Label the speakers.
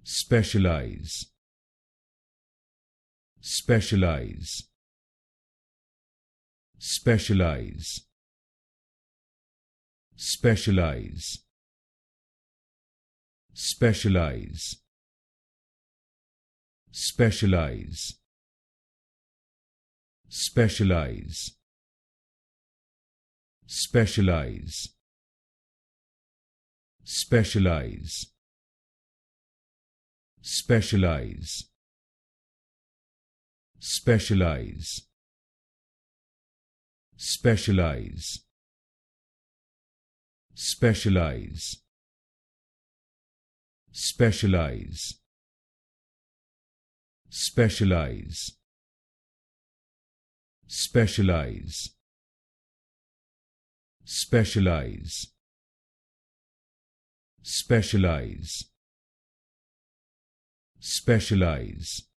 Speaker 1: Specialise. Specialise. Specialise. Specialise. Specialise. Specialise. Specialise. Specialise. Specialise. Specialise. Specialise. Specialise. Specialise. Specialise. Specialise. Specialise. Specialise. Specialise. Specialise.